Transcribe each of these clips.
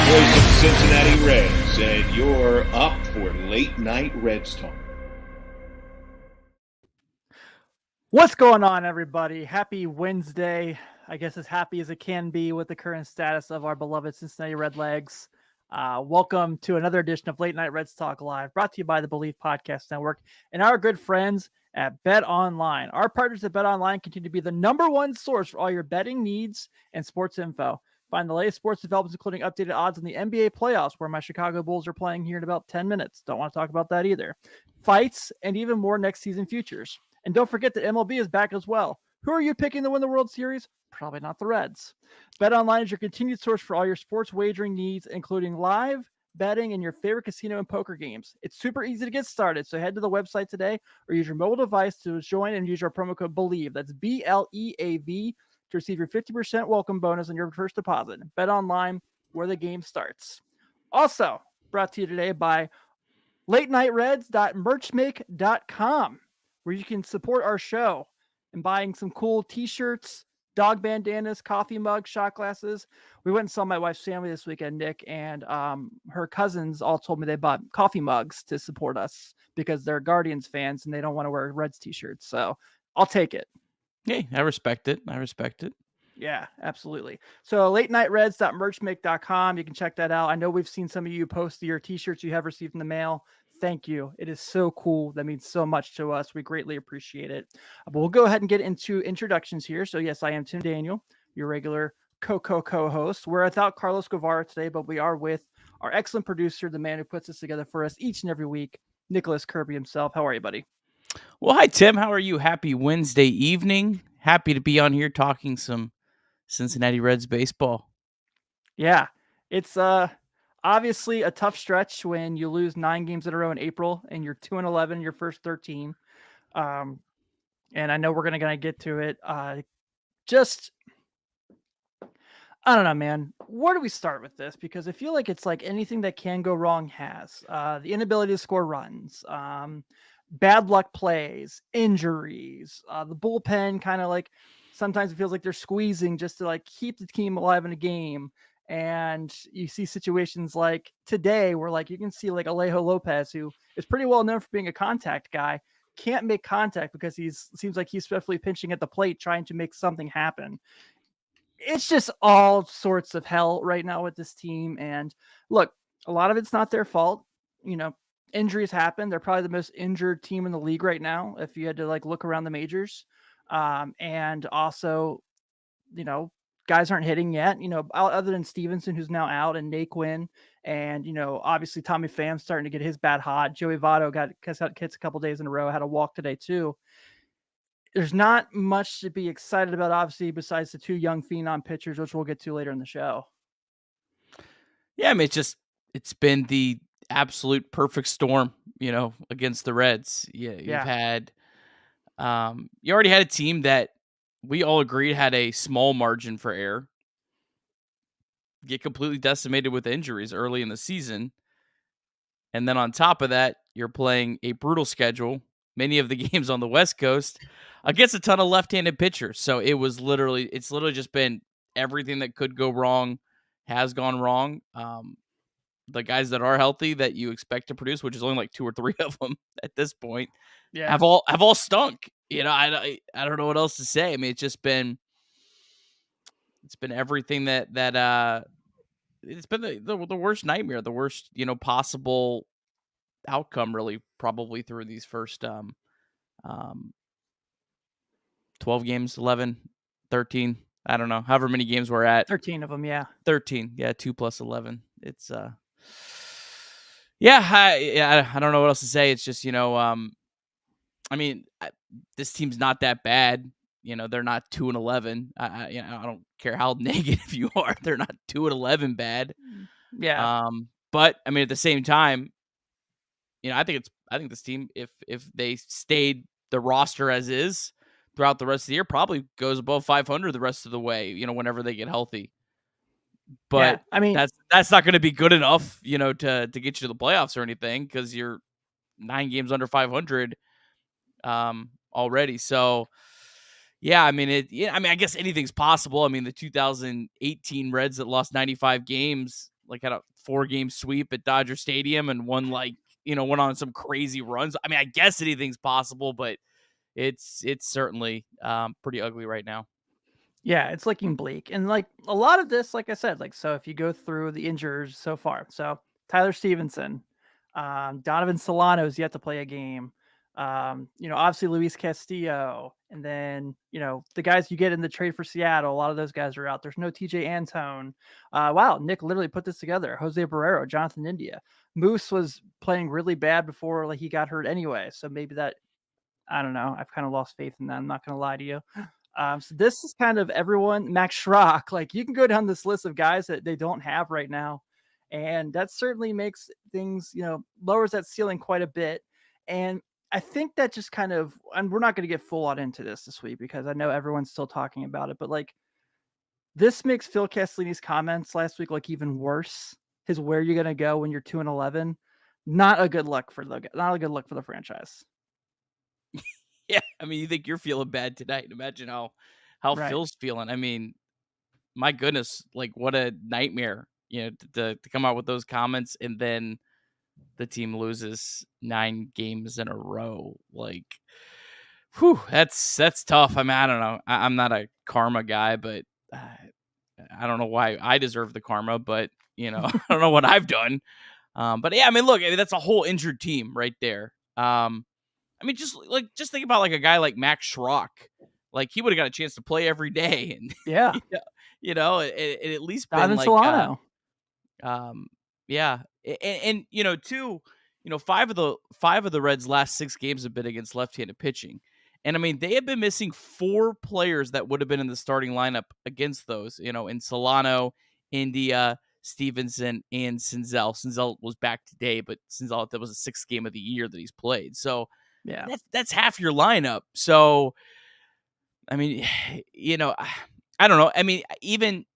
Voice of Cincinnati Reds, and you're up for Late Night Reds Talk. What's going on, everybody? Happy Wednesday. I guess as happy as it can be with the current status of our beloved Cincinnati Redlegs. Welcome to another edition of Late Night Reds Talk Live, brought to you by the Believe Podcast Network and our good friends at Bet Online. Our partners at Bet Online continue to be the number one source for all your betting needs and sports info. Find the latest sports developments, including updated odds on the NBA playoffs, where my Chicago Bulls are playing here in about 10 minutes. Don't want to talk about that either. Fights and even more next season futures. And don't forget that MLB is back as well. Who are you picking to win the World Series? Probably not the Reds. BetOnline is your continued source for all your sports wagering needs, including live betting and your favorite casino and poker games. It's super easy to get started, so head to the website today or use your mobile device to join and use our promo code BELIEVE. That's BLEAV to receive your 50% welcome bonus on your first deposit. BetOnline, where the game starts. Also brought to you today by latenighreds.merchmake.com, where you can support our show and buying some cool t-shirts, dog bandanas, coffee mugs, shot glasses. We went and saw my wife's family this weekend, Nick, and her cousins all told me they bought coffee mugs to support us because they're Guardians fans and they don't want to wear Reds t-shirts. So I'll take it. Hey, I respect it. Yeah, absolutely. So latenighreds.merchmake.com. You can check that out. I know we've seen some of you post your t-shirts you have received in the mail. Thank you. It is so cool. That means so much to us. We greatly appreciate it. But we'll go ahead and get into introductions here. So yes, I am Tim Daniel, your regular co-host. We're without Carlos Guevara today, but we are with our excellent producer, the man who puts this together for us each and every week, Nicholas Kirby himself. How are you, buddy? Well, hi, Tim. How are you? Happy Wednesday evening. Happy to be on here talking some Cincinnati Reds baseball. Yeah, it's obviously a tough stretch when you lose 9 games in a row in April and you're 2-11 your first 13. And I know we're gonna get to it. I don't know, man. Where do we start with this? Because I feel like it's like anything that can go wrong has. The inability to score runs, bad luck plays, injuries, the bullpen kind of like sometimes it feels like they're squeezing just to like keep the team alive in a game. And you see situations like today where like you can see like Alejo Lopez, who is pretty well known for being a contact guy, can't make contact because seems like he's especially pinching at the plate trying to make something happen. It's just all sorts of hell right now with this team. And look, a lot of it's not their fault. You know, injuries happen. They're probably the most injured team in the league right now, if you had to like look around the majors. And also, you know, guys aren't hitting yet, you know, other than Stevenson, who's now out, and Naquin, and, you know, obviously Tommy Pham's starting to get his bat hot. Joey Votto got hits a couple days in a row, had a walk today too. There's not much to be excited about, obviously, besides the 2 young phenom pitchers, which we'll get to later in the show. Yeah, I mean, it's been the absolute perfect storm, you know, against the Reds. You've had, you already had a team that we all agreed had a small margin for error, get completely decimated with injuries early in the season. And then on top of that, you're playing a brutal schedule, many of the games on the West Coast, against a ton of left-handed pitchers. So it's literally just been everything that could go wrong has gone wrong. The guys that are healthy that you expect to produce, which is only like 2 or 3 of them at this point, Yeah. have all stunk. I don't know what else to say. I mean, it's been everything that it's been the worst nightmare, the worst, possible outcome really probably through these first um 12 games, 11, 13. I don't know, however many games we're at. 13 of them, yeah. 13. Yeah, 2 plus 11. It's yeah, I don't know what else to say. It's just, I mean, this team's not that bad. They're not 2-11. I don't care how negative you are. They're not 2-11 bad. Yeah. But I mean, at the same time, I think this team, if they stayed the roster as is throughout the rest of the year, probably goes above 500 the rest of the way. Whenever they get healthy. Yeah. But I mean, that's not going to be good enough, to get you to the playoffs or anything, because you're 9 games under 500 already. So yeah, I mean I guess anything's possible. I mean, the 2018 Reds that lost 95 games, like, had a 4-game sweep at Dodger Stadium and won went on some crazy runs. I mean, I guess anything's possible, but it's certainly pretty ugly right now. yeah, it's looking bleak. And like a lot of this, like I said, like, so if you go through the injuries so far, so Tyler Stevenson, Donovan Solano's yet to play a game. Obviously Luis Castillo, and then, the guys you get in the trade for Seattle, a lot of those guys are out. There's no TJ Antone. Wow, Nick literally put this together. Jose Barrero, Jonathan India. Moose was playing really bad before, like, he got hurt anyway. So maybe that, I don't know. I've kind of lost faith in that. I'm not going to lie to you. So this is kind of everyone. Max Schrock, like, you can go down this list of guys that they don't have right now, and that certainly makes things, lowers that ceiling quite a bit. And I think that just kind of, and we're not going to get full on into this week because I know everyone's still talking about it, but like, this makes Phil Castellini's comments last week like even worse. His where you're going to go when you're 2-11, not a good look for the franchise. Yeah, I mean, you think you're feeling bad tonight. Imagine how Right. Phil's feeling. I mean, my goodness, like, what a nightmare, to come out with those comments and then the team loses 9 games in a row. Like, whew, that's tough. I mean, I don't know. I'm not a karma guy, but I don't know why I deserve the karma, but I don't know what I've done. But yeah, I mean, look, that's a whole injured team right there. I mean, just think about like a guy like Max Schrock. Like, he would have got a chance to play every day, and Yeah. it at least been Donovan like Solano. yeah, and 5 of the Reds' last 6 games have been against left-handed pitching, and I mean, they have been missing 4 players that would have been in the starting lineup against those. In Solano, India, Stevenson, and Senzel. Senzel was back today, but Senzel, that was the 6th game of the year that he's played. So Yeah. that's half your lineup. So I mean, I don't know. I mean, even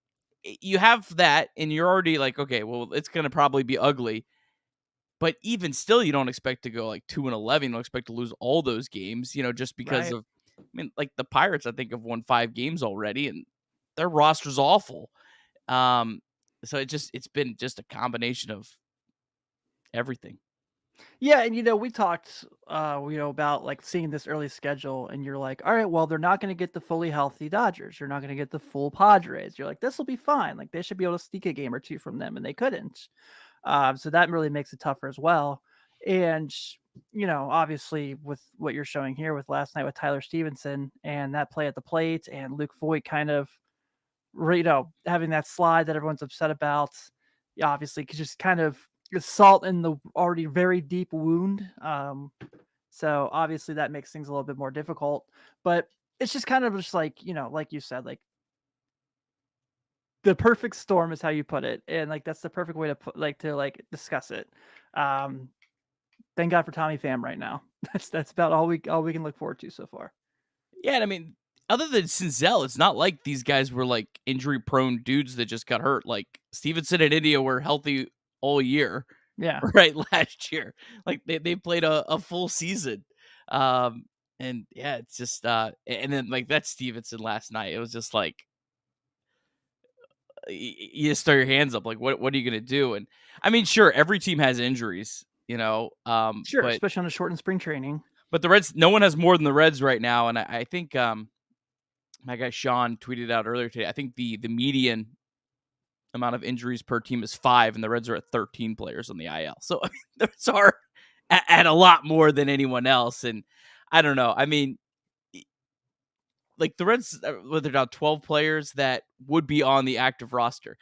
you have that, and you're already like, okay, well, it's gonna probably be ugly. But even still, you don't expect to go like 2-11. You don't expect to lose all those games, just because Right. of. I mean, like, the Pirates, I think, have won 5 games already, and their roster's awful. So it's been just a combination of everything. Yeah, and we talked about like seeing this early schedule, and you're like, all right, well, they're not going to get the fully healthy Dodgers. You're not going to get the full Padres. You're like, this will be fine. Like, they should be able to sneak a game or two from them, and they couldn't. So that really makes it tougher as well. And obviously with what you're showing here with last night with Tyler Stevenson and that play at the plate, and Luke Voigt kind of, having that slide that everyone's upset about, obviously just kind of salt in the already very deep wound. So obviously that makes things a little bit more difficult, but it's just kind of just like, like you said, like, the perfect storm is how you put it. And like, that's the perfect way to discuss it. Thank God for Tommy Pham right now. That's about all we can look forward to so far. Yeah, and I mean, other than Senzel, it's not like these guys were like injury-prone dudes that just got hurt. Like, Stevenson and India were healthy all year, Yeah. right? Last year, like, they played a full season, and yeah, it's just and then like that Stevenson last night, it was just like, you just throw your hands up. Like, what are you going to do? And I mean, sure, every team has injuries, Sure, but especially on a shortened spring training. But the Reds, no one has more than the Reds right now. And I think my guy Sean tweeted out earlier today, I think the median amount of injuries per team is 5, and the Reds are at 13 players on the IL. So I mean, the Reds are at a lot more than anyone else. And I don't know. I mean, like the Reds, they're now 12 players that would be on the active roster.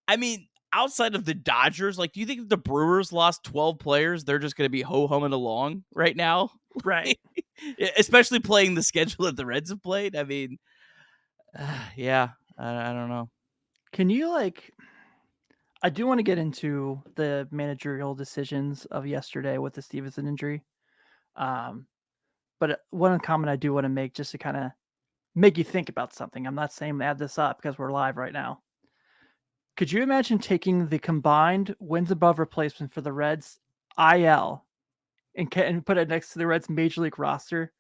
I mean, outside of the Dodgers, like, do you think if the Brewers lost 12 players, they're just going to be ho-humming along right now? Right. Especially playing the schedule that the Reds have played. I mean, yeah, I don't know. Can you, like, I do want to get into the managerial decisions of yesterday with the Stevenson injury. But one comment I do want to make, just to kind of make you think about something. I'm not saying add this up because we're live right now. Could you imagine taking the combined wins above replacement for the Reds IL and put it next to the Reds major league roster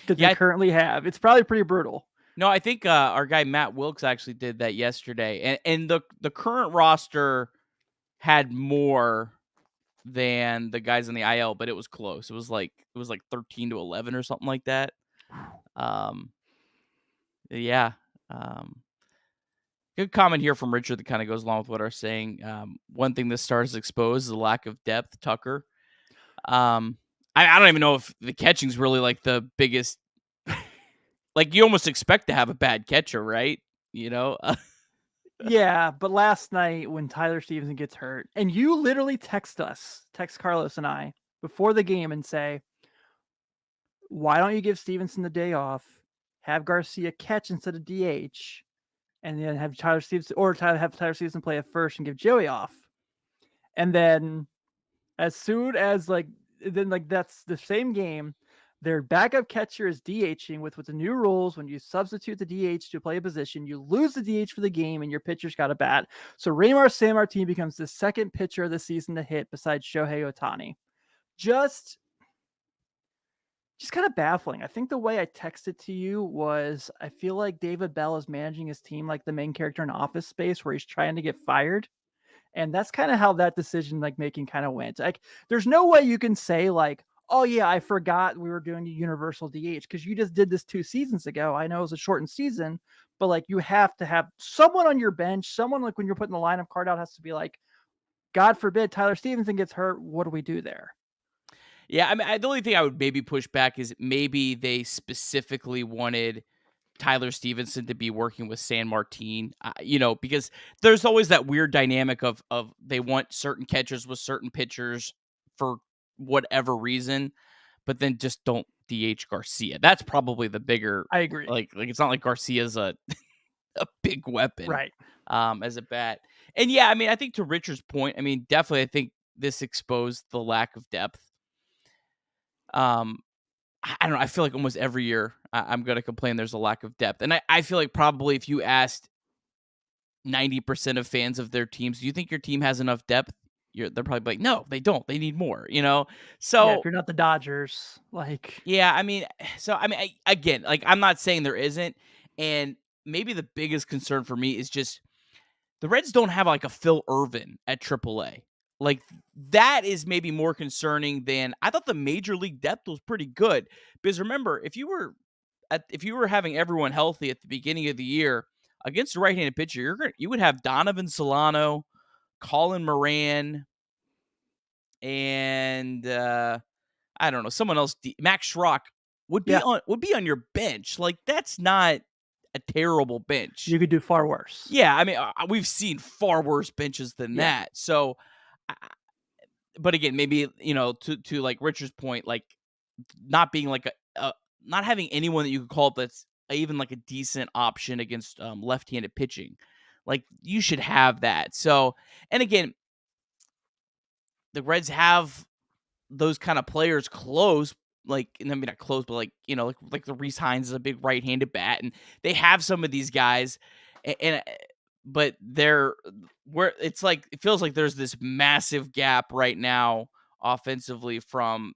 that they currently have? It's probably pretty brutal. No, I think our guy Matt Wilkes actually did that yesterday, and the current roster had more than the guys in the IL, but it was close. It was like 13 to 11 or something like that. Yeah. Good comment here from Richard that kind of goes along with what I'm saying. One thing this start has exposed is the lack of depth, Tucker. I don't even know if the catching's really like the biggest. Like, you almost expect to have a bad catcher, right? Yeah, but last night when Tyler Stevenson gets hurt, and you literally text Carlos and I before the game and say, why don't you give Stevenson the day off, have Garcia catch instead of DH, and then have Tyler Stevenson play at first and give Joey off. And then as soon as that's the same game, their backup catcher is DHing with the new rules. When you substitute the DH to play a position, you lose the DH for the game and your pitcher's got a bat. So Raymar Sanmartin becomes the second pitcher of the season to hit besides Shohei Ohtani. Just kind of baffling. I think the way I texted to you was, I feel like David Bell is managing his team like the main character in Office Space, where he's trying to get fired. And that's kind of how that decision making kind of went. Like, there's no way you can say like, oh yeah, I forgot we were doing the universal DH, because you just did this 2 seasons ago. I know it was a shortened season, but like, you have to have someone on your bench, someone like when you're putting the lineup card out has to be like, God forbid Tyler Stevenson gets hurt. What do we do there? Yeah, I mean, the only thing I would maybe push back is maybe they specifically wanted Tyler Stevenson to be working with Sanmartin, because there's always that weird dynamic of they want certain catchers with certain pitchers for whatever reason, but then just don't DH Garcia. That's probably the bigger. I agree. Like it's not like Garcia's a big weapon, right? As a bat. And yeah, I mean, I think to Richard's point, I mean, definitely, I think this exposed the lack of depth. I don't know. I feel like almost every year I'm going to complain there's a lack of depth. And I feel like probably if you asked 90% of fans of their teams, do you think your team has enough depth? They're probably like, no, they don't. They need more, So yeah, if you're not the Dodgers, like. Yeah, I mean, again, like, I'm not saying there isn't. And maybe the biggest concern for me is just the Reds don't have like a Phil Irvin at AAA. Like, that is maybe more concerning than I thought. The major league depth was pretty good, because remember, if you were having everyone healthy at the beginning of the year against a right-handed pitcher, you would have Donovan Solano, Colin Moran, and I don't know, someone else. Max Schrock would be on your bench. Like, that's not a terrible bench. You could do far worse. Yeah, I mean, we've seen far worse benches than that. So, but again, maybe, to like Richard's point, like not being like not having anyone that you could call up that's even like a decent option against left-handed pitching. Like, you should have that. So, and again, the Reds have those kind of players close, like, and I mean, not close, but like, like the Reese Hines is a big right-handed bat, and they have some of these guys, but where it's like, it feels like there's this massive gap right now offensively from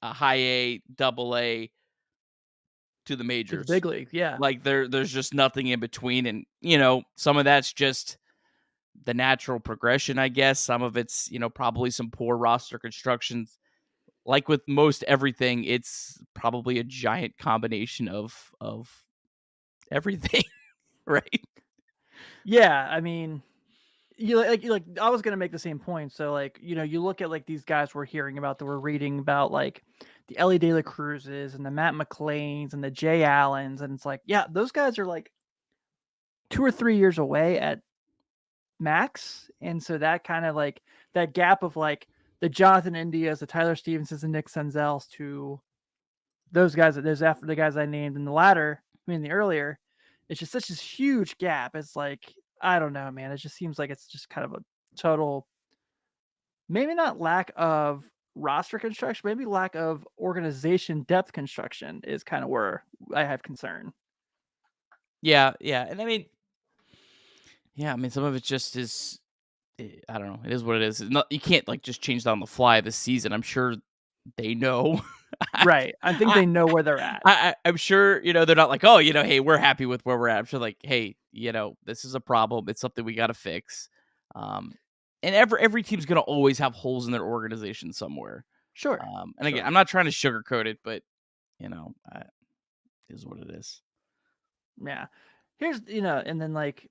a high A, double A to the majors, to the big league. Yeah. Like there's just nothing in between. And, some of that's just the natural progression, I guess. Some of it's, probably some poor roster constructions. Like with most everything, it's probably a giant combination of everything, right? Yeah, I mean, I was gonna make the same point. So like, you look at like these guys we're hearing about that we're reading about, like the Ellie De La Cruzes and the Matt McLeans and the Jay Allens, and it's like, yeah, those guys are like 2 or 3 years away at max. And so that kind of like that gap of like the Jonathan Indias, the Tyler Stevensons, and Nick Senzels to those guys, those after the guys I named in the latter, the earlier, it's just such a huge gap. It's like, I don't know, man. It just seems like it's just kind of a total, maybe not lack of roster construction, maybe lack of organization depth construction is kind of where I have concern. Yeah, yeah. And some of it just is, I don't know. It is what it is. You can't like just change that on the fly this season. I'm sure they know. Right. I think they know where they're at. I'm sure, they're not like, oh, hey, we're happy with where we're at. I'm sure like, hey, this is a problem. It's something we got to fix. And every team's going to always have holes in their organization somewhere. Sure. And again, I'm not trying to sugarcoat it, but, it is what it is. Yeah. Here's, and then like,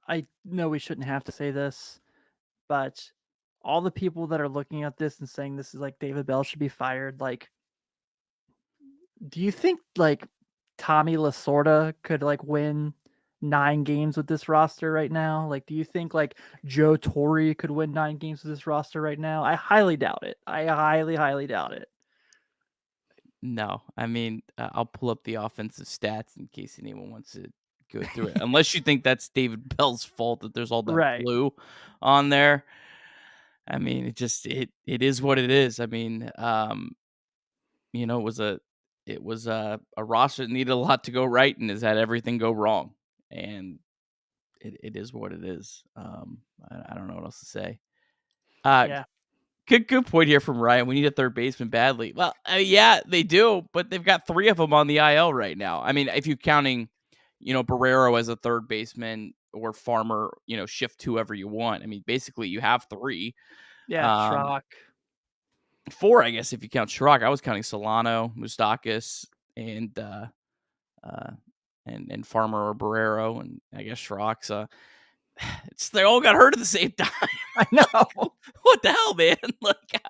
I know we shouldn't have to say this, but all the people that are looking at this and saying this is like David Bell should be fired, like, do you think like Tommy Lasorda could like win 9 games with this roster right now? Like, do you think like Joe Torre could win 9 games with this roster right now? I highly doubt it. I highly, highly doubt it. No, I'll pull up the offensive stats in case anyone wants to go through it. Unless you think that's David Bell's fault that there's all that Right. blue on there. It is what it is. It was a roster that needed a lot to go right and has had everything go wrong. And it is what it is. I don't know what else to say. Yeah. Good point here from Ryan. We need a third baseman badly. Well, yeah, they do, but they've got 3 of them on the IL right now. If you're counting, Barrero as a third baseman or Farmer, shift whoever you want. Basically you have 3. Yeah, Schrock. 4, I guess, if you count Schrock. I was counting Solano, Moustakis, and Farmer or Barrero, and I guess Schrock. So they all got hurt at the same time. I know. What the hell, man? Like,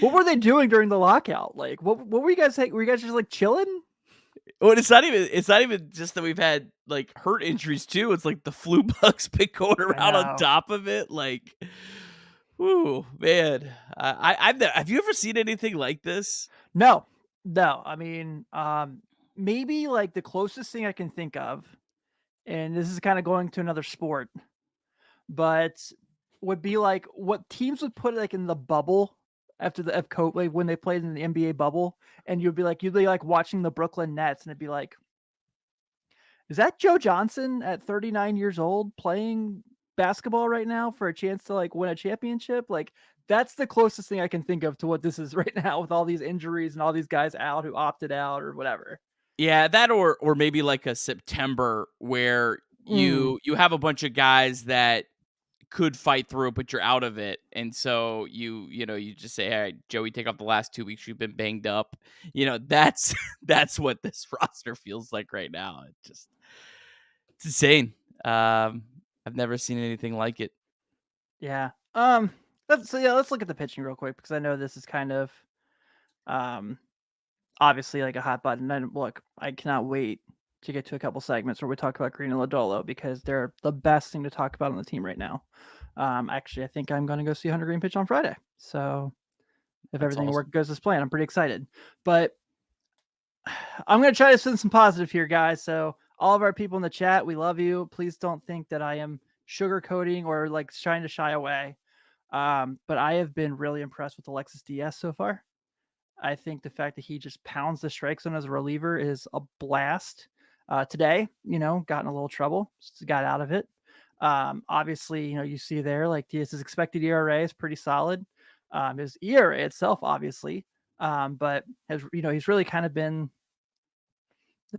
what were they doing during the lockout? Like, what were you guys saying? Were you guys just like chilling? Well, it's not even just that we've had like hurt injuries too. It's like the flu bug's been going around on top of it. Like, whoo, man. Have you ever seen anything like this? No. Maybe like the closest thing I can think of, and this is kind of going to another sport, but would be like what teams would put like in the bubble after the COVID, like when they played in the NBA bubble, and you'd be like watching the Brooklyn Nets, and it'd be like, is that Joe Johnson at 39 years old playing basketball right now for a chance to like win a championship? Like, that's the closest thing I can think of to what this is right now with all these injuries and all these guys out who opted out or whatever. Yeah, that or maybe like a September where you have a bunch of guys that could fight through it, but you're out of it. And so you just say, all right, Joey, take off the last 2 weeks. You've been banged up. That's what this roster feels like right now. It's insane. I've never seen anything like it. Yeah. Let's look at the pitching real quick, because I know this is kind of obviously like a hot button. And look, I cannot wait to get to a couple segments where we talk about Green and Lodolo, because they're the best thing to talk about on the team right now. Actually, I think I'm going to go see Hunter Green pitch on Friday. So if everything goes as planned, I'm pretty excited. But I'm going to try to send some positive here, guys. So all of our people in the chat, we love you. Please don't think that I am sugarcoating or like trying to shy away. But I have been really impressed with Alexis Diaz so far. I think the fact that he just pounds the strike zone as a reliever is a blast. Today, got in a little trouble, just got out of it. Obviously, you see there, like his expected ERA is pretty solid. His ERA itself, obviously, but he's really kind of been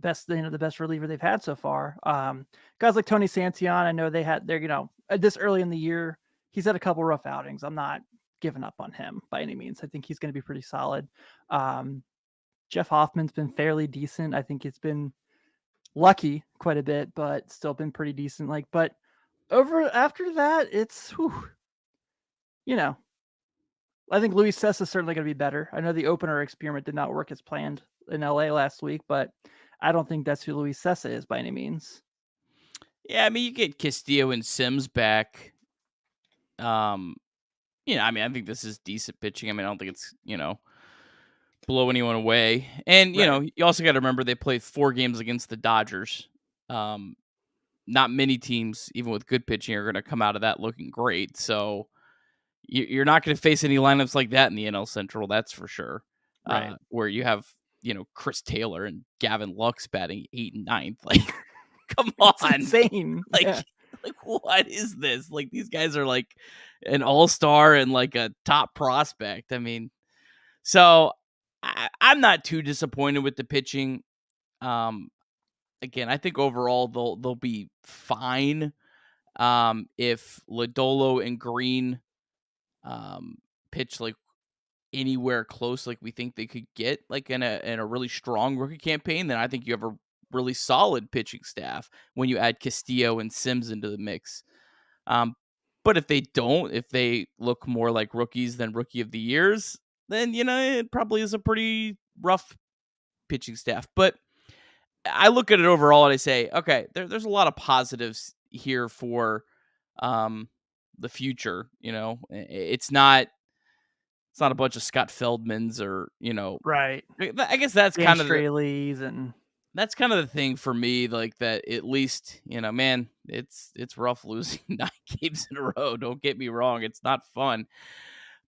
the best reliever they've had so far. Guys like Tony Santillan, I know they're this early in the year, he's had a couple rough outings. I'm not giving up on him by any means. I think he's going to be pretty solid. Jeff Hoffman's been fairly decent. I think it's been lucky quite a bit, but still been pretty decent. But after that, it's I think Luis Cessa is certainly going to be better. I know the opener experiment did not work as planned in LA last week, but I don't think that's who Luis Cessa is by any means. Yeah, I mean, you get Castillo and Sims back. I think this is decent pitching. I mean, I don't think it's, blow anyone away. And, you also got to remember they played 4 games against the Dodgers. Not many teams, even with good pitching, are going to come out of that looking great. So you're not going to face any lineups like that in the NL Central, that's for sure. Right. Where you have, Chris Taylor and Gavin Lux batting 8th and 9th. Like, come on. It's insane. Like, what is this? Like, these guys are like an all-star and like a top prospect. I mean, so I'm not too disappointed with the pitching. Again, I think overall they'll be fine. If Lodolo and Green pitch like anywhere close, like we think they could get, like in a really strong rookie campaign, then I think you have a really solid pitching staff when you add Castillo and Sims into the mix. But if they don't, if they look more like rookies than rookie of the years, then it probably is a pretty rough pitching staff. But I look at it overall and I say, okay, there's a lot of positives here for the future. It's not a bunch of Scott Feldmans or right. I guess that's Dan kind of Straley's and that's kind of the thing for me. Like that, at least man, it's rough losing 9 games in a row. Don't get me wrong, it's not fun,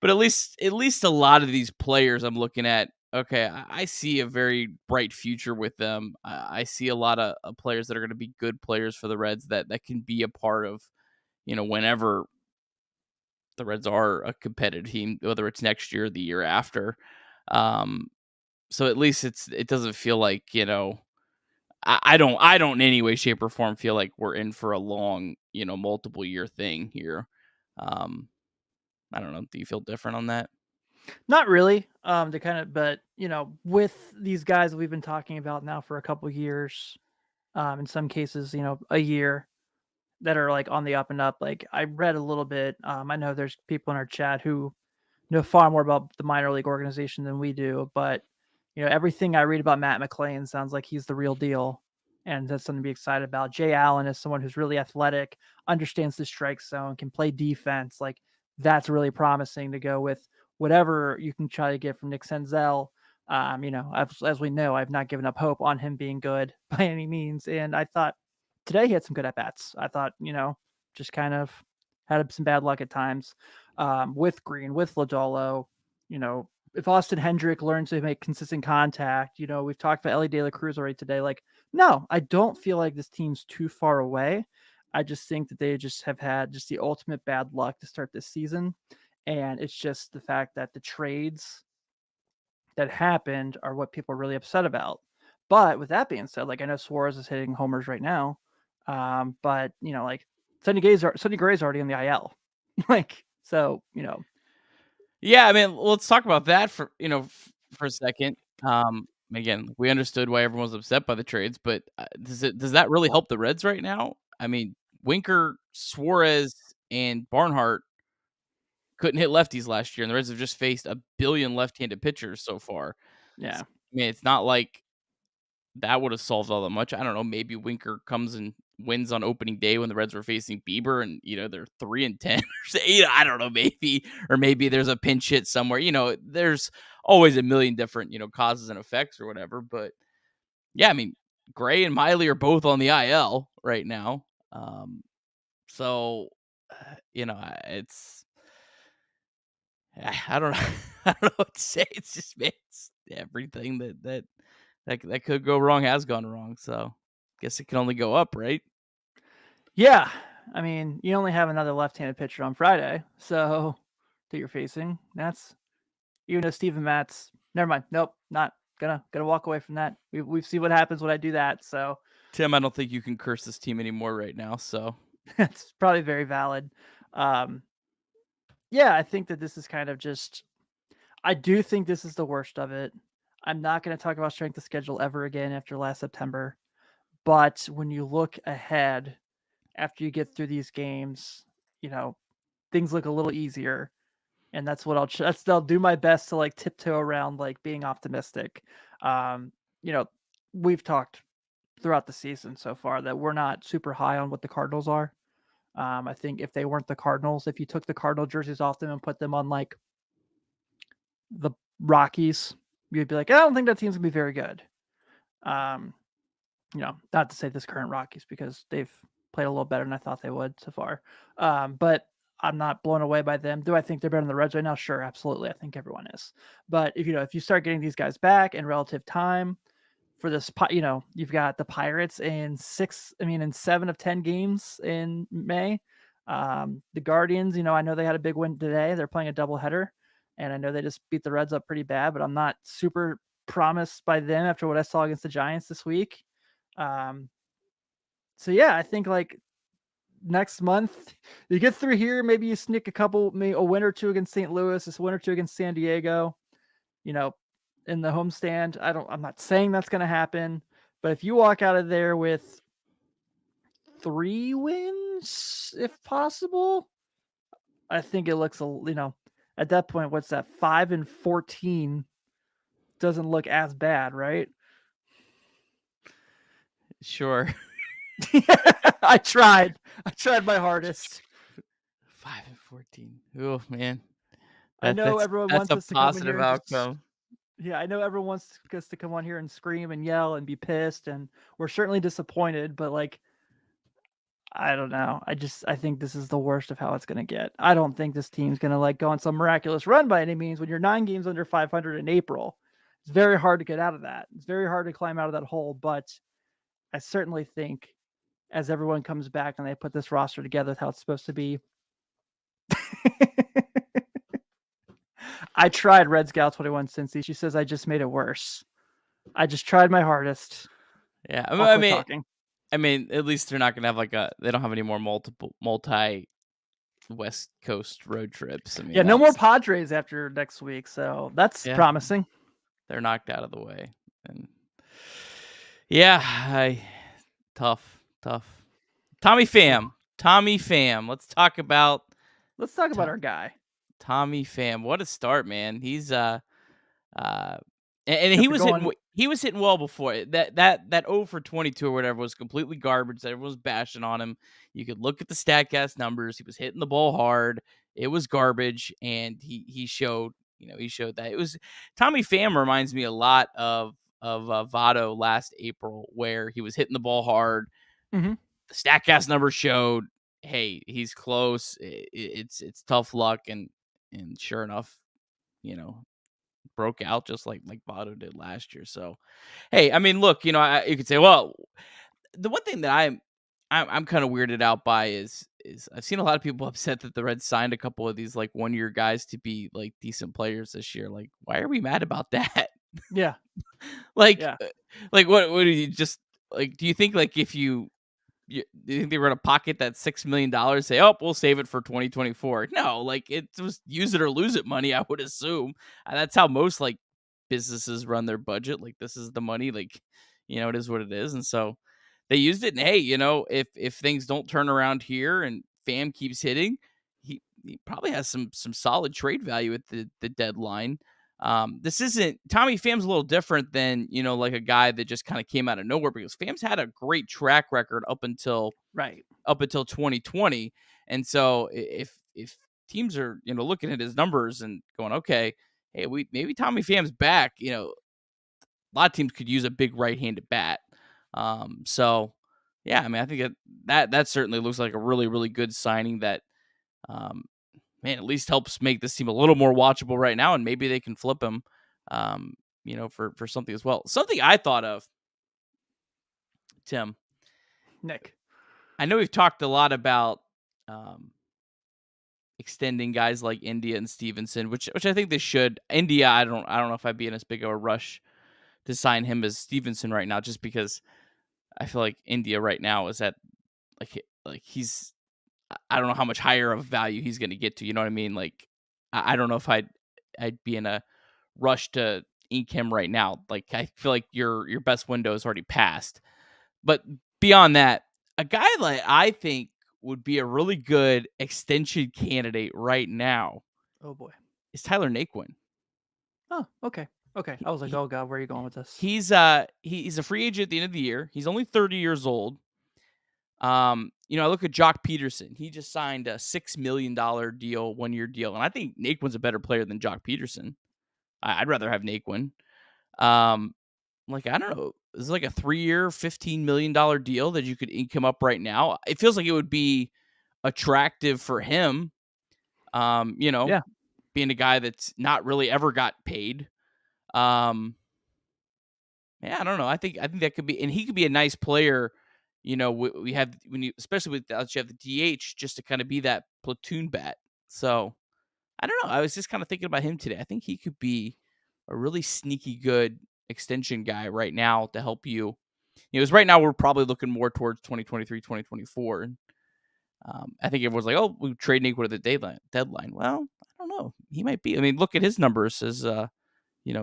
but at least a lot of these players I'm looking at. Okay, I see a very bright future with them. I see a lot of players that are going to be good players for the Reds that can be a part of, whenever the Reds are a competitive team, whether it's next year or the year after. So at least it doesn't feel like, I don't in any way, shape, or form feel like we're in for a long, multiple year thing here. I don't know. Do you feel different on that? Not really. But with these guys that we've been talking about now for a couple years, in some cases, a year, that are like on the up and up. Like I read a little bit. I know there's people in our chat who know far more about the minor league organization than we do, but everything I read about Matt McLean sounds like he's the real deal, and that's something to be excited about. Jay Allen is someone who's really athletic, understands the strike zone, can play defense. Like that's really promising to go with whatever you can try to get from Nick Senzel. As we know, I've not given up hope on him being good by any means, and I thought today he had some good at bats. I thought just kind of had some bad luck at times with Green, with Lodolo. If Austin Hendrick learns to make consistent contact, we've talked about Ellie De La Cruz already today. Like, no, I don't feel like this team's too far away. I just think that they just have had just the ultimate bad luck to start this season. And it's just the fact that the trades that happened are what people are really upset about. But with that being said, like I know Suarez is hitting homers right now. But like Sonny Gray's already in the IL. Yeah, I mean, let's talk about that for for a second. Again, we understood why everyone was upset by the trades, but does that really help the Reds right now? I mean, Winker, Suarez, and Barnhart couldn't hit lefties last year, and the Reds have just faced a billion left-handed pitchers so far. Yeah. I mean, it's not like that would have solved all that much. I don't know. Maybe Winker comes and wins on opening day when the Reds were facing Bieber, and they're 3-10. I don't know. Maybe there's a pinch hit somewhere. There's always a million different causes and effects or whatever. But yeah, I mean, Gray and Miley are both on the IL right now. So it's I don't know. I don't know what to say. It's just it's everything that could go wrong has gone wrong. So guess it can only go up, right? Yeah. I mean, you only have another left-handed pitcher on Friday, so that you're facing. That's even though Steven Matz. Never mind. Nope, not gonna walk away from that. We've seen what happens when I do that. So Tim, I don't think you can curse this team anymore right now. So that's probably very valid. Yeah, I think that this is kind of just. I do think this is the worst of it. I'm not going to talk about strength of schedule ever again after last September. But when you look ahead, after you get through these games, things look a little easier. And that's what I'll do my best to like tiptoe around like being optimistic. Um, we've talked throughout the season so far that we're not super high on what the Cardinals are. I think if they weren't the Cardinals, if you took the Cardinal jerseys off them and put them on like the Rockies, you'd be like, I don't think that team's gonna be very good. Not to say this current Rockies because they've played a little better than I thought they would so far. But I'm not blown away by them. Do I think they're better than the Reds right now? Sure, absolutely. I think everyone is. But if you start getting these guys back in relative time for this, you've got the Pirates in 7 of 10 games in May. The Guardians, I know they had a big win today. They're playing a doubleheader, and I know they just beat the Reds up pretty bad, but I'm not super promised by them after what I saw against the Giants this week. So yeah, I think like next month you get through here, maybe you sneak maybe a win or two against St. Louis, a win or two against San Diego, in the homestand. I'm not saying that's going to happen, but if you walk out of there with 3 wins, if possible, I think it looks at that point, what's that? 5-14 doesn't look as bad, right? sure. I tried my hardest. 5-14. Oh man, I know everyone wants us to come in here. Outcome. I know everyone wants us to come on here and scream and yell and be pissed, and we're certainly disappointed. But like, I don't know. I think this is the worst of how it's going to get. I don't think this team's going to like go on some miraculous run by any means. When you're 9 games under 500 in April, it's very hard to get out of that. It's very hard to climb out of that hole. But I certainly think as everyone comes back and they put this roster together with how it's supposed to be. I tried Red Scout 21 Cincy. She says I just made it worse. I just tried my hardest. Yeah, Talking. I mean, at least they're not gonna have they don't have any more multi West Coast road trips. I mean, no more Padres after next week, so that's promising. They're knocked out of the way, and yeah, tough. Tommy Pham. Let's talk about our guy. Tommy Pham. What a start, man. He's and he was hitting well before it. That 0 for 22 or whatever was completely garbage. Everyone was bashing on him. You could look at the Statcast numbers. He was hitting the ball hard. It was garbage, and he showed that. It was Tommy Pham reminds me a lot of Votto last April, where he was hitting the ball hard. Mm-hmm. The Statcast numbers showed, hey, he's close. It's tough luck, and sure enough, broke out just like Votto did last year. So, hey, I mean, look, you could say, well, the one thing that I'm kind of weirded out by is I've seen a lot of people upset that the Reds signed a couple of these like 1-year guys to be like decent players this year. Like, why are we mad about that? Yeah. Like what do you just like? Do you think like if do you think they were going to pocket that $6 million, say, oh, we'll save it for 2024? No, like it was use it or lose it money, I would assume. That's how most like businesses run their budget. Like this is the money, like, it is what it is. And so they used it. And hey, if things don't turn around here and Pham keeps hitting, he probably has some solid trade value at the deadline. This isn't Tommy Pham's a little different than, like a guy that just kind of came out of nowhere, because Pham's had a great track record up until 2020. And so if teams are, looking at his numbers and going, okay, hey, maybe Tommy Pham's back, a lot of teams could use a big right-handed bat. So yeah, I mean, I think that certainly looks like a really, really good signing that, at least helps make this team a little more watchable right now, and maybe they can flip him, for something as well. Something I thought of, Tim. Nick. I know we've talked a lot about extending guys like India and Stevenson, which I think they should. India, I don't know if I'd be in as big of a rush to sign him as Stevenson right now, just because I feel like India right now is at like he's I don't know how much higher of value he's going to get to. You know what I mean? Like I don't know if I'd be in a rush to ink him right now. Like I feel like your best window is already passed. But beyond that, a guy like I think would be a really good extension candidate right now. Oh boy, is Tyler Naquin. Oh, okay. Okay. I was like, oh God, where are you going with this? He's a free agent at the end of the year. He's only 30 years old. I look at Jock Peterson. He just signed a $6 million deal, 1-year deal. And I think Naquin's a better player than Jock Peterson. I'd rather have Naquin. I don't know. This is like a 3-year, $15 million deal that you could ink him up right now. It feels like it would be attractive for him. Being a guy that's not really ever got paid. I don't know. I think that could be, and he could be a nice player. We have especially without you have the DH just to kind of be that platoon bat. So I don't know. I was just kind of thinking about him today. I think he could be a really sneaky good extension guy right now to help you. Because right now we're probably looking more towards 2023, 2024. And I think everyone's like, oh, we trade Nick with the deadline. Well, I don't know. He might be. I mean, look at his numbers as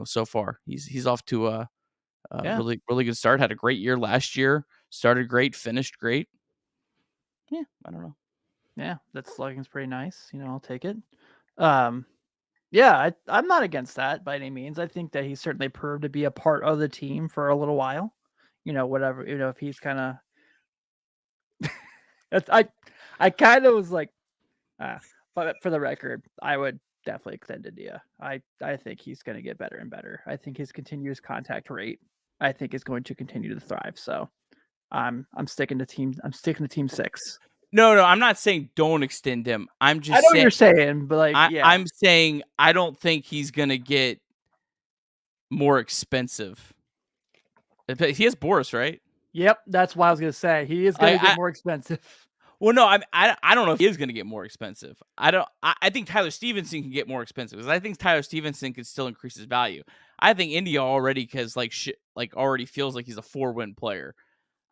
so far. He's off to a really, really good start. Had a great year last year. Started great, finished great. Yeah, I don't know. Yeah, that slugging's pretty nice. I'll take it. Yeah, I'm not against that by any means. I think that he certainly proved to be a part of the team for a little while. Whatever, if he's kind of, I kind of was like, but for the record, I would definitely extend India. I think he's going to get better and better. I think his continuous contact rate, I think, is going to continue to thrive. So I'm sticking to team 6. No, I'm not saying don't extend him. I'm just I know what you're saying, but I'm saying I don't think he's gonna get more expensive. He has Boris, right? Yep, that's what I was gonna say. He is gonna get more expensive. Well, no, I don't know if he is gonna get more expensive. I think Tyler Stevenson can get more expensive because I think Tyler Stevenson could still increase his value. I think India already already feels like he's a 4-win player.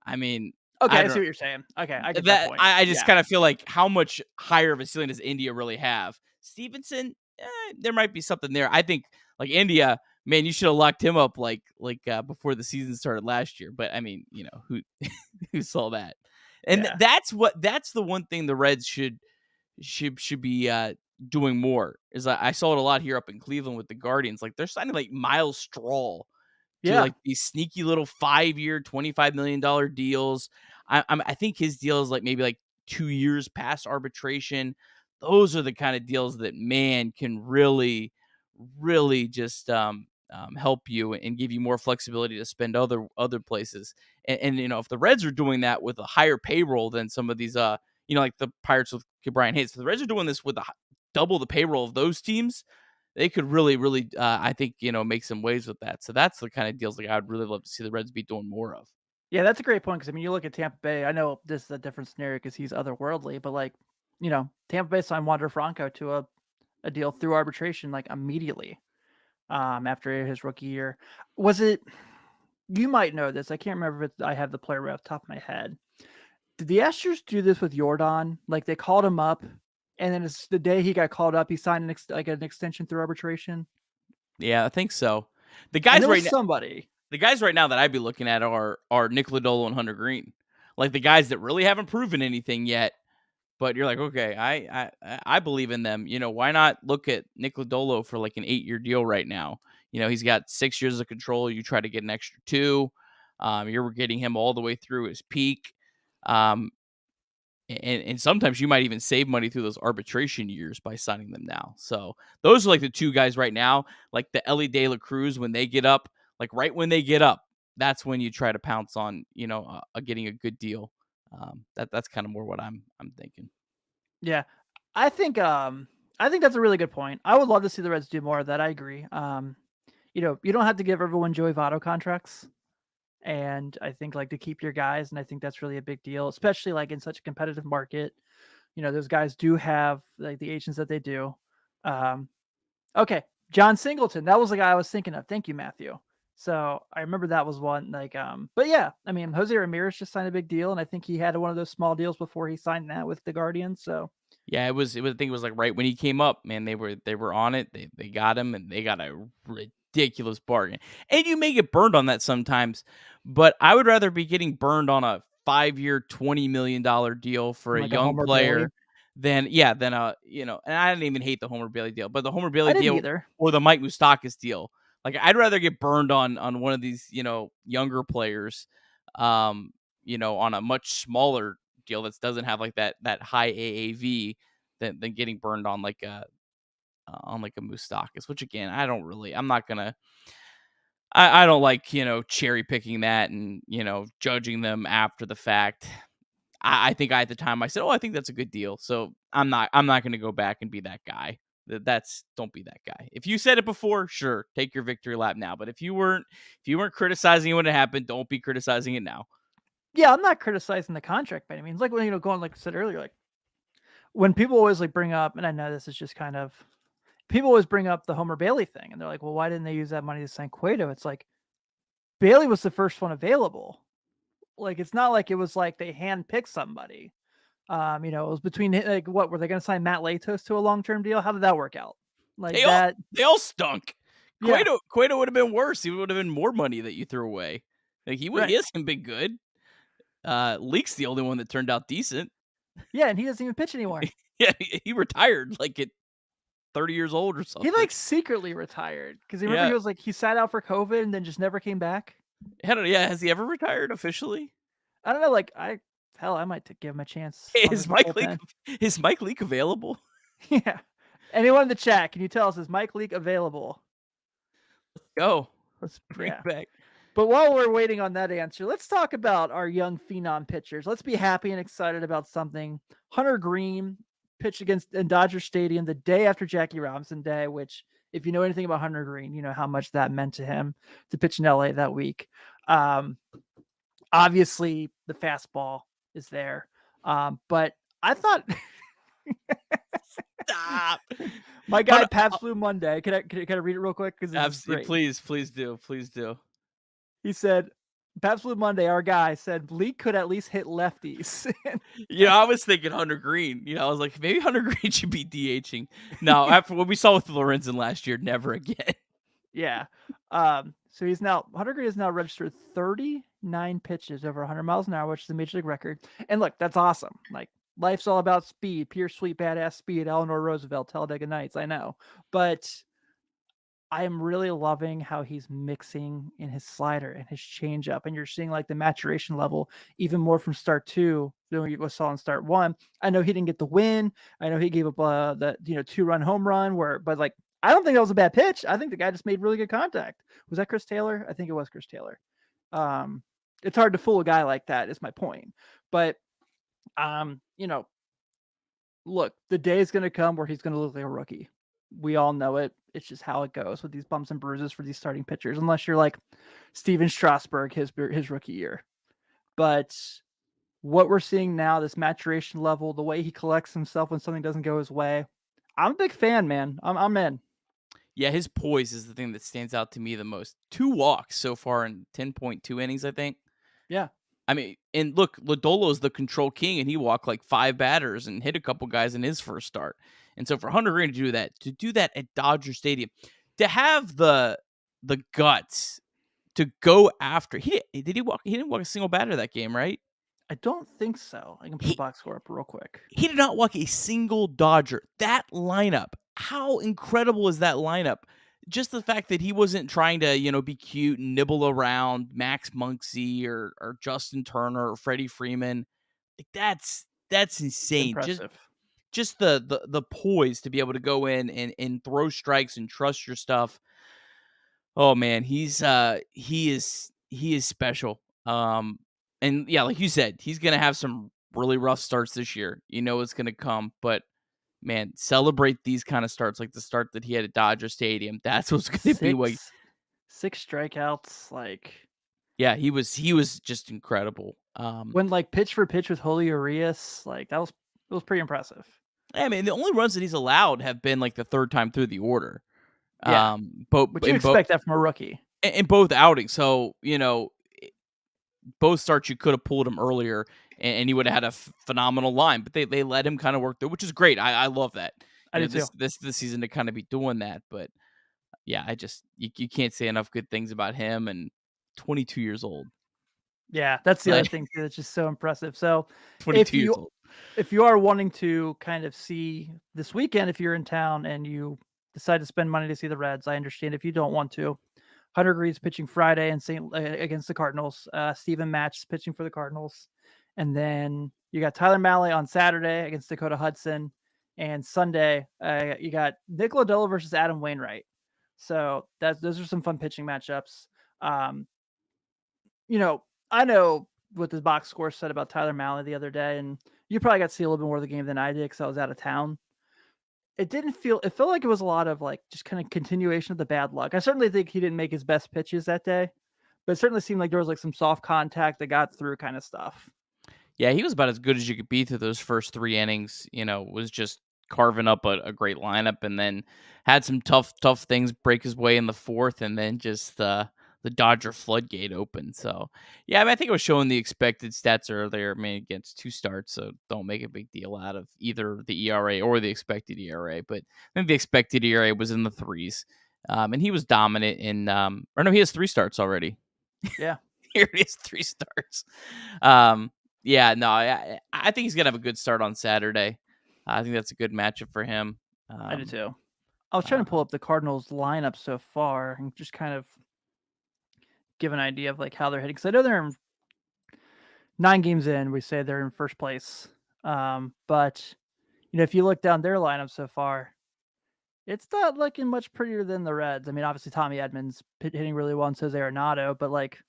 I mean, okay, I see what you're saying. Okay, I get that point. I just kind of feel like how much higher of a ceiling does India really have? Stevenson, there might be something there. I think like India, man, you should have locked him up before the season started last year. But I mean, who saw that? And that's the one thing the Reds should be doing more. Is I saw it a lot here up in Cleveland with the Guardians. Like they're signing like Miles Straw to like these sneaky little 5-year, $25 million deals. I think his deal is like maybe like 2 years past arbitration. Those are the kind of deals that can really, really just help you and give you more flexibility to spend other places. And if the Reds are doing that with a higher payroll than some of these, like the Pirates with Brian Hayes, if the Reds are doing this with double the payroll of those teams, they could really, really, I think, make some waves with that. So that's the kind of deals like I would really love to see the Reds be doing more of. Yeah, that's a great point because you look at Tampa Bay. I know this is a different scenario because he's otherworldly, but Tampa Bay signed Wander Franco to a deal through arbitration immediately after his rookie year. Was it? You might know this. I can't remember if I have the player right off the top of my head. Did the Astros do this with Jordan? Like they called him up, and then it's the day he got called up, he signed an extension through arbitration. Yeah, I think so. The guys right now, somebody. The guys right now that I'd be looking at are Nick Lodolo and Hunter Green, like the guys that really haven't proven anything yet. But you're like, okay, I believe in them. Why not look at Nick Lodolo for like an 8-year deal right now? He's got 6 years of control. You try to get an extra 2. You're getting him all the way through his peak. And sometimes you might even save money through those arbitration years by signing them now. So those are like the 2 guys right now, like the Ellie De La Cruz when they get up. Like right when they get up, that's when you try to pounce on, getting a good deal. That's kind of more what I'm thinking. Yeah, I think that's a really good point. I would love to see the Reds do more of that. I agree. You don't have to give everyone Joey Votto contracts, and I think to keep your guys, and I think that's really a big deal, especially in such a competitive market. Those guys do have the agents that they do. Okay, John Singleton, that was the guy I was thinking of. Thank you, Matthew. So I remember that was one. But yeah, I mean, Jose Ramirez just signed a big deal, and I think he had one of those small deals before he signed that with the Guardians. So Yeah, it was I think it was like right when he came up, man, they were on it. They got him and they got a ridiculous bargain. And you may get burned on that sometimes, but I would rather be getting burned on a 5-year, $20 million deal for a like a young Homer Bailey, player than and I didn't even hate the Homer Bailey deal, but the Homer I Bailey didn't deal either. or the Mike Moustakas deal. Like I'd rather get burned on one of these, younger players on a much smaller deal that doesn't have like that high AAV than getting burned on like a Moustakas, which again, I'm not gonna I don't like, cherry picking that and, judging them after the fact. I think at the time I said, "Oh, I think that's a good deal." So I'm not gonna go back and be that guy. Don't be that guy. If you said it before, sure, take your victory lap now. But if you weren't criticizing it when it happened, don't be criticizing it now. Yeah, I'm not criticizing the contract by any means. Like when going like I said earlier, like when people always like bring up, and I know this is just kind of people always bring up the Homer Bailey thing, and they're like, "Well, why didn't they use that money to sign Cueto?" It's like Bailey was the first one available. Like it's not like it was like they handpicked somebody. It was between like what were they going to sign Matt Latos to a long-term deal? How did that work out? Like They all that? they all stunk. Yeah, Cueto would have been worse. He would have been more money that you threw away. Like he right. hasn't been good. Leak's the only one that turned out decent. Yeah, and he doesn't even pitch anymore. Yeah, he retired like at 30 years old or He something. like secretly retired because remember Yeah. he sat out for COVID and then just never came back. I don't know. Yeah, has he ever retired officially? I don't know. I might give him a chance on Is the Mike Leake bullpen. is Mike Leake available? Yeah. Anyone in the chat, can you tell us, is Mike Leake available? Go. Let's bring Yeah. it back. But while we're waiting on that answer, let's talk about our young phenom pitchers. Let's be happy and excited about something. Hunter Green pitched in Dodger Stadium the day after Jackie Robinson Day, which, if you know anything about Hunter Green, you know how much that meant to him to pitch in LA that week. Obviously, the fastball is there. But I thought Stop. my guy Pabst Blue Monday. Can I read it real quick? Because this is great. Please do. He said, Pabst Blue Monday, our guy, said Leake could at least hit lefties. I was thinking Hunter Green. I was like, maybe Hunter Green should be DHing. No, after what we saw with Lorenzen last year, never again. Yeah. So Hunter Green is now registered 39 pitches over 100 miles an hour, which is a major league record. And look, that's awesome. Like, life's all about speed, pure, sweet, badass speed. Eleanor Roosevelt, Talladega Nights, I know. But I am really loving how he's mixing in his slider and his changeup, and you're seeing like the maturation level even more from start 2 than we saw in start 1. I know he didn't get the win. I know he gave up the 2-run home run but like I don't think that was a bad pitch. I think the guy just made really good contact. Was that Chris Taylor? I think it was Chris Taylor. It's hard to fool a guy like that. Is my point. But look, the day is going to come where he's going to look like a rookie. We all know it. It's just how it goes with these bumps and bruises for these starting pitchers, unless you're like Steven Strasburg, his rookie year. But what we're seeing now, this maturation level, the way he collects himself when something doesn't go his way, I'm a big fan, man. I'm in. Yeah, his poise is the thing that stands out to me the most. 2 walks so far in 10.2 innings, I think. Yeah. I mean, and look, Lodolo's the control king, and he walked like 5 batters and hit a couple guys in his first start. And so for Hunter Green to do that at Dodger Stadium, to have the guts to go after, he didn't walk a single batter that game, right? I don't think so. I can put the box score up real quick. He did not walk a single Dodger. That lineup, how incredible is that lineup? Just the fact that he wasn't trying to, be cute and nibble around Max Muncy or Justin Turner or Freddie Freeman. Like that's insane. Impressive. Just the poise to be able to go in and throw strikes and trust your stuff. Oh man, he is special. And yeah, like you said, he's gonna have some really rough starts this year. You know it's gonna come, but man, celebrate these kind of starts, like the start that he had at Dodger Stadium. That's what's gonna be like 6 strikeouts. Like, yeah, he was just incredible. When like pitch for pitch with Julio Urias, like it was pretty impressive. I mean, the only runs that he's allowed have been like the third time through the order. Yeah, but you expect that from a rookie. in both outings. So, both starts you could have pulled him earlier and he would have had a phenomenal line, but they let him kind of work through, which is great. I love that. I do too. This season to kind of be doing that, but yeah, you can't say enough good things about him, and 22 years old. Yeah, that's the other Like thing too. That's just so impressive. So 22 years old. if you are wanting to kind of see this weekend, if you're in town and you decide to spend money to see the Reds, I understand if you don't want to. Hunter Green's pitching Friday and against the Cardinals. Steven Match pitching for the Cardinals, and then you got Tyler Mahle on Saturday against Dakota Hudson, and Sunday you got Nick Lodolo versus Adam Wainwright. So those are some fun pitching matchups. I know what the box score said about Tyler Mahle the other day, and you probably got to see a little bit more of the game than I did because I was out of town. It felt like it was a lot of like just kind of continuation of the bad luck. I certainly think he didn't make his best pitches that day, but it certainly seemed like there was like some soft contact that got through kind of stuff. Yeah, he was about as good as you could be through those first 3 innings, was just carving up a great lineup, and then had some tough things break his way in the 4th, and then just the Dodger floodgate opened. So, yeah, I think it was showing the expected stats earlier. Against 2 starts, so don't make a big deal out of either the ERA or the expected ERA. But I think the expected ERA was in the 3s, and he was dominant in. Or no, he has 3 starts already. Yeah, Here it is, 3 starts. Yeah, no, I think he's gonna have a good start on Saturday. I think that's a good matchup for him. I do too. I was trying to pull up the Cardinals lineup so far and just kind of give an idea of like how they're hitting. Because I know they're 9 games in. We say they're in first place, but if you look down their lineup so far, it's not looking much prettier than the Reds. I mean, obviously Tommy Edmonds hitting really well, and so is Arenado, but like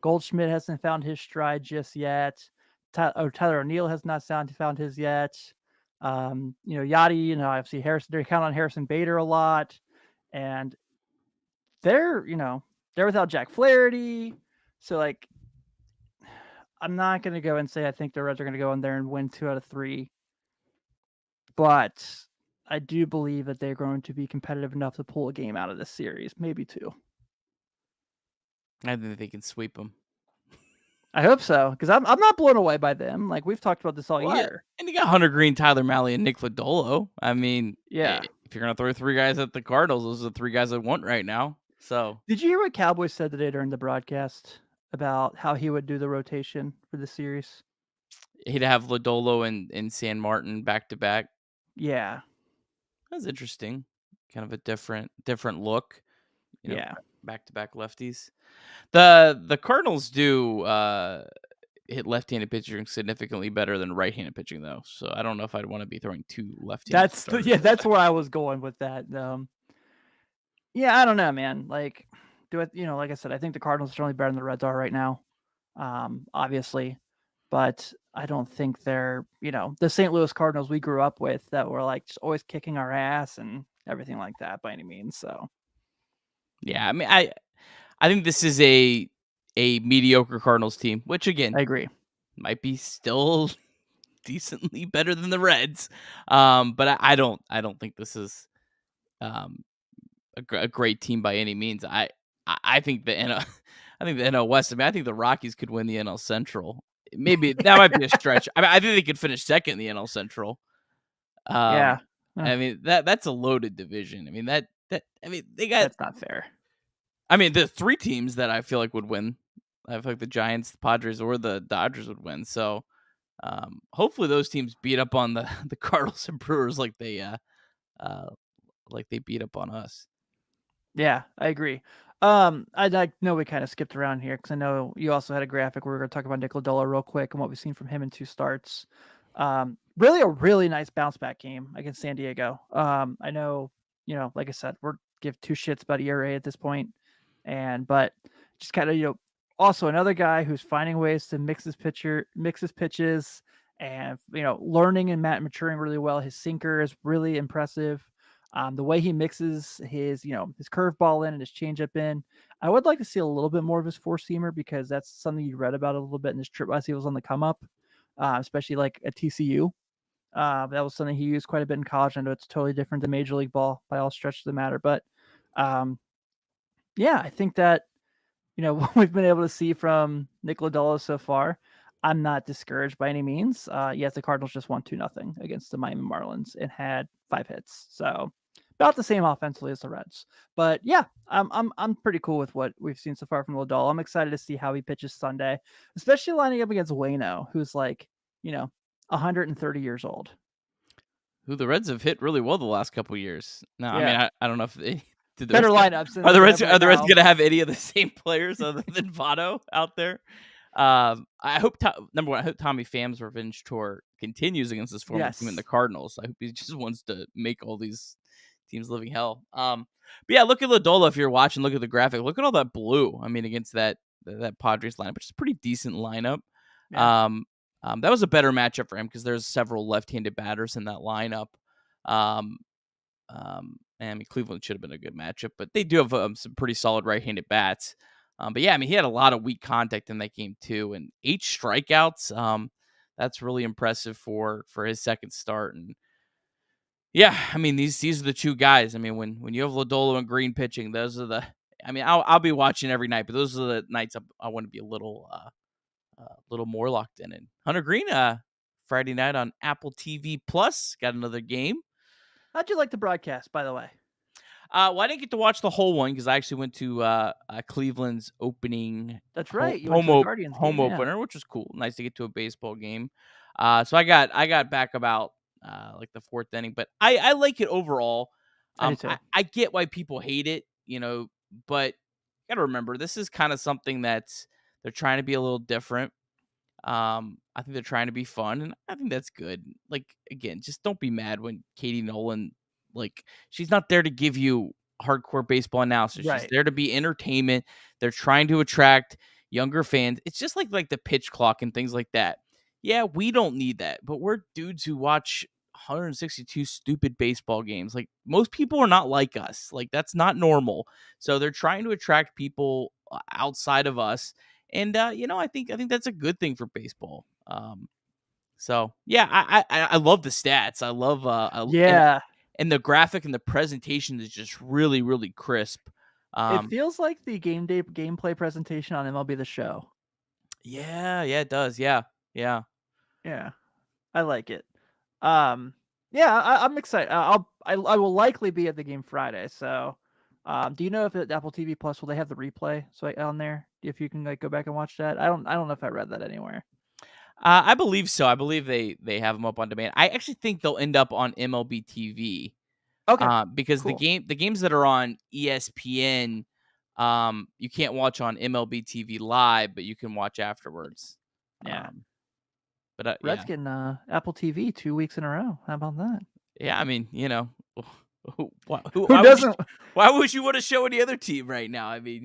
Goldschmidt hasn't found his stride just yet. Tyler O'Neill has not found his yet. Yachty, obviously Harrison, they're counting on Harrison Bader a lot, and they're without Jack Flaherty. So like, I'm not going to go and say I think the Reds are going to go in there and win 2 out of 3, but I do believe that they're going to be competitive enough to pull a game out of this series, maybe 2. I think they can sweep them. I hope so, because I'm not blown away by them. Like we've talked about this all year. And you got Hunter Green, Tyler Mahle, and Nick Lodolo. Yeah. If you're gonna throw 3 guys at the Cardinals, those are the 3 guys I want right now. So, did you hear what Cowboys said today during the broadcast about how he would do the rotation for the series? He'd have Lodolo and San Martin back to back. Yeah, that's interesting. Kind of a different look. Yeah, back to back lefties. The Cardinals do hit left-handed pitching significantly better than right-handed pitching, though. So I don't know if I'd want to be throwing 2 left-handed. That's where I was going with that. Yeah, I don't know, man. Like, like I said, I think the Cardinals are certainly better than the Reds are right now, obviously, but I don't think they're, the St. Louis Cardinals we grew up with that were like just always kicking our ass and everything like that by any means. So, yeah, I think this is a mediocre Cardinals team, which again, I agree, might be still decently better than the Reds. But I don't think this is a great team by any means. I think the NL West. I think the Rockies could win the NL Central. Maybe that might be a stretch. I think they could finish second in the NL Central. Yeah. That's a loaded division. They got. That's not fair. The 3 teams that I feel like would win. I feel like the Giants, the Padres, or the Dodgers would win. So, hopefully those teams beat up on the Cardinals and Brewers like they beat up on us. Yeah, I agree. I know we kind of skipped around here because I know you also had a graphic where we're going to talk about Nick Lodolo real quick and what we've seen from him in 2 starts. Really a really nice bounce back game against San Diego. I know, like I said, we're give 2 shits about ERA at this point, but just kind of also another guy who's finding ways to mix his pitches, and learning and maturing really well. His sinker is really impressive. The way he mixes his curveball in and his changeup in, I would like to see a little bit more of his 4-seamer because that's something you read about a little bit in his trip as he was on the come up, especially like at TCU. That was something he used quite a bit in college. I know it's totally different than Major League Ball by all stretch of the matter, but Yeah, I think that, what we've been able to see from Nick Lodolo so far, I'm not discouraged by any means. Yes, the Cardinals just won 2-0 against the Miami Marlins and had 5 hits. So about the same offensively as the Reds. But yeah, I'm pretty cool with what we've seen so far from Lodolo. I'm excited to see how he pitches Sunday, especially lining up against Waino, who's 130 years old. Who the Reds have hit really well the last couple years. No, I mean, Yeah. I don't know if they did the Better Reds lineups than are what the they Reds have right now. going to have any of the same players other than Votto out there? I hope number one, I hope Tommy Pham's revenge tour continues against his former team in the Cardinals. I hope he just wants to make all these teams living hell. But yeah, look at Lodolo if you're watching. Look at the graphic. Look at all that blue. I mean, against that Padres lineup, which is a pretty decent lineup. Yeah. That was a better matchup for him because there's several left-handed batters in that lineup. I mean, Cleveland should have been a good matchup, but they do have some pretty solid right-handed bats. But yeah, I mean, he had a lot of weak contact in that game too, and 8 strikeouts. That's really impressive for his second start. And yeah, I mean, these are the two guys. I mean, when you have Lodolo and Green pitching, those are the. I mean, I'll be watching every night, but those are the nights I want to be a little more locked in. And Hunter Green, Friday night on Apple TV Plus, got another game. How'd you like the broadcast, by the way? Well, I didn't get to watch the whole one because I actually went to Cleveland's opening. That's right. You went to the Guardians home game, opener, which was cool. Nice to get to a baseball game. So I got back about like the 4th inning, but I like it overall. I do too. I get why people hate it, but you got to remember this is kind of something that's they're trying to be a little different. I think they're trying to be fun, and I think that's good. Like, again, just don't be mad when Katie Nolan, she's not there to give you hardcore baseball analysis. Right. She's there to be entertainment. They're trying to attract younger fans. It's just like the pitch clock and things like that. Yeah, we don't need that, but we're dudes who watch 162 stupid baseball games. Like, most people are not like us. Like, that's not normal. So they're trying to attract people outside of us. And I think that's a good thing for baseball. So yeah, I love the stats. I love and the graphic and the presentation is just really, really crisp. It feels like the gameplay presentation on MLB The Show. Yeah, it does. Yeah. I like it. Yeah, I'm excited. I will likely be at the game Friday. So, do you know if at Apple TV Plus will they have the replay on there? If you can go back and watch that, I don't know if I read that anywhere. I believe so. I believe they have them up on demand. I actually think they'll end up on MLB TV. Okay. Because cool. the games that are on ESPN, you can't watch on MLB TV live, but you can watch afterwards. Yeah. But Reds getting Apple TV 2 weeks in a row. How about that? Yeah, I mean, who doesn't? Why would you want to show any other team right now? I mean,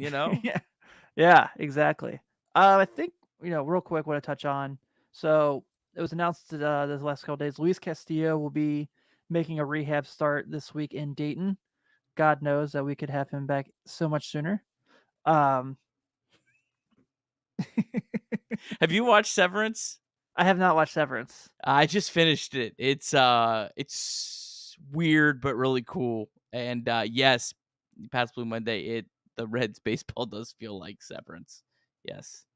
yeah, exactly. I think real quick, what I touch on. So it was announced this last couple days. Luis Castillo will be making a rehab start this week in Dayton. God knows that we could have him back so much sooner. Have you watched Severance? I have not watched Severance. I just finished it. It's weird but really cool. And yes, past Blue Monday, the Reds baseball does feel like Severance. Yes.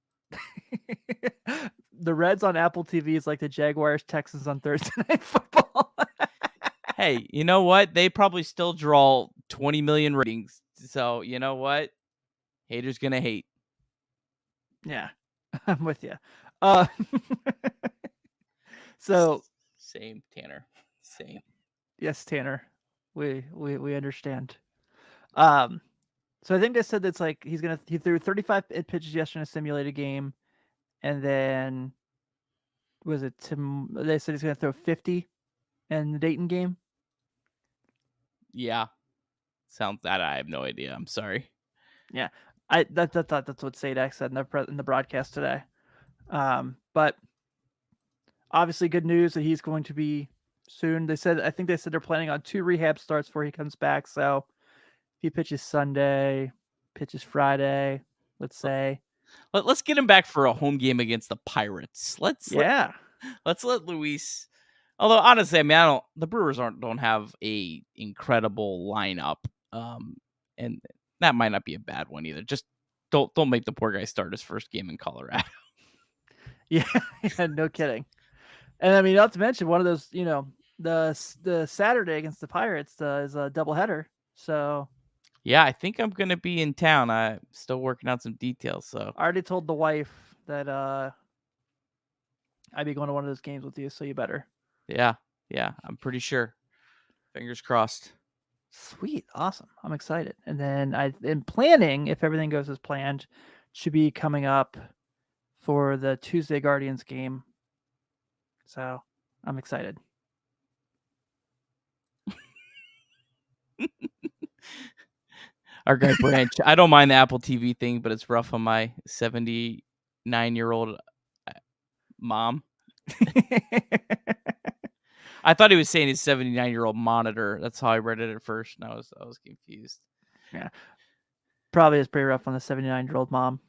The Reds on Apple TV is like the Jaguars Texans on Thursday Night Football. Hey, you know what? They probably still draw 20 million ratings. So, you know what? Haters gonna hate. Yeah, I'm with you. So same, Tanner. Same. Yes, Tanner. We understand. So I think they said that's like he threw 35 pitches yesterday in a simulated game, and then they said he's gonna throw 50 in the Dayton game. Yeah, sounds that I have no idea. I'm sorry. Yeah, that's what Sadak said in the broadcast today. But obviously, good news that he's going to be soon. I think they said they're planning on 2 rehab starts before he comes back. So if he pitches Sunday, pitches Friday, let's say. Let's get him back for a home game against the Pirates. Let's let Luis. Although honestly, I mean, the Brewers don't have a incredible lineup. And that might not be a bad one either. Just don't make the poor guy start his first game in Colorado. Yeah, no kidding. And I mean, not to mention one of those, the Saturday against the Pirates is a doubleheader. So yeah, I think I'm gonna be in town. I'm still working out some details. So I already told the wife that I'd be going to one of those games with you, so you better. Yeah, I'm pretty sure. Fingers crossed. Sweet, awesome. I'm excited. And then I'm planning, if everything goes as planned, should be coming up for the Tuesday Guardians game. So I'm excited. Our guy Branch. I don't mind the Apple TV thing, but it's rough on my 79-year-old mom. I thought he was saying his 79-year-old monitor. That's how I read it at first, and I was confused. Yeah, probably is pretty rough on the 79-year-old mom.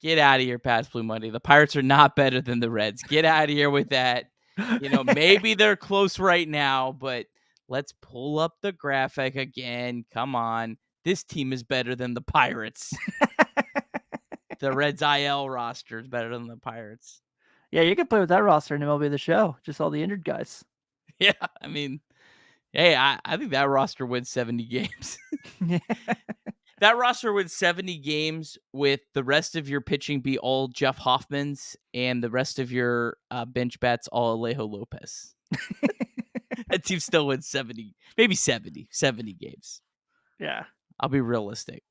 Get out of here, Pats Blue Monday. The Pirates are not better than the Reds. Get out of here with that. Maybe they're close right now, but let's pull up the graphic again. Come on. This team is better than the Pirates. The Reds IL roster is better than the Pirates. Yeah, you can play with that roster in MLB The Show. Just all the injured guys. Yeah, I mean, hey, I think that roster wins 70 games. That roster wins 70 games with the rest of your pitching be all Jeff Hoffmans and the rest of your bench bats all Alejo Lopez. That team still wins 70 games. Yeah. I'll be realistic.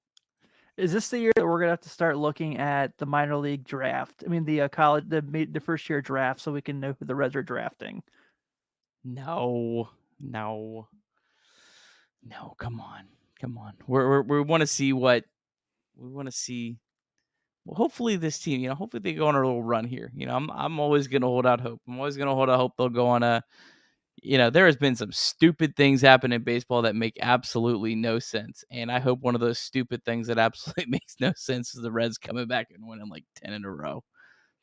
Is this the year that we're gonna have to start looking at the minor league draft? I mean, the college, the first year draft, so we can know who the Reds are drafting. No. Come on. We want to see what we want to see. Well, hopefully this team, hopefully they go on a little run here. I'm always gonna hold out hope. I'm always gonna hold out hope they'll go on a. There has been some stupid things happen in baseball that make absolutely no sense. And I hope one of those stupid things that absolutely makes no sense is the Reds coming back and winning like 10 in a row.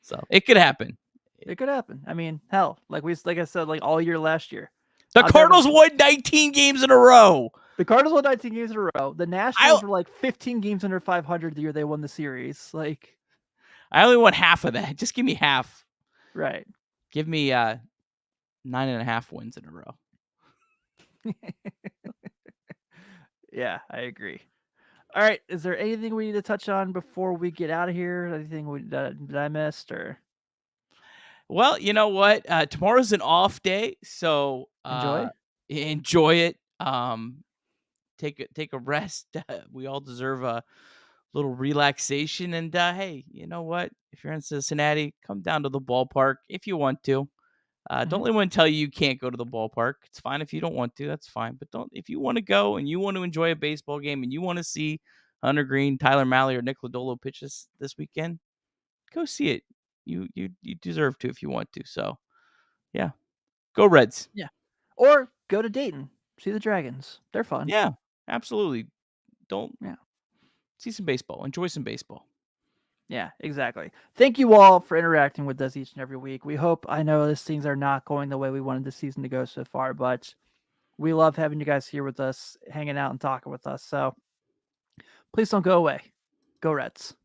So it could happen. It could happen. I mean, hell, like I said, like all year last year. The Cardinals won 19 games in a row. The Cardinals won 19 games in a row. The Nationals were like 15 games under 500 the year they won the series. Like, I only want half of that. Just give me half. Right. Give me 9.5 wins in a row. Yeah, I agree. All right. Is there anything we need to touch on before we get out of here? Anything that I missed or? Well, you know what? Tomorrow's an off day, so enjoy it. Take a rest. We all deserve a little relaxation. And hey, you know what? If you're in Cincinnati, come down to the ballpark if you want to. Don't let anyone tell you can't go to the ballpark. It's fine if you don't want to. That's fine. But if you want to go and you want to enjoy a baseball game and you want to see Hunter Green, Tyler Mahle, or Nick Lodolo pitch this weekend, go see it. You deserve to if you want to. So, yeah, go Reds. Yeah, or go to Dayton, see the Dragons. They're fun. Yeah, absolutely. See some baseball. Enjoy some baseball. Yeah, exactly. Thank you all for interacting with us each and every week. I know these things are not going the way we wanted the season to go so far, but we love having you guys here with us, hanging out and talking with us. So please don't go away. Go Reds.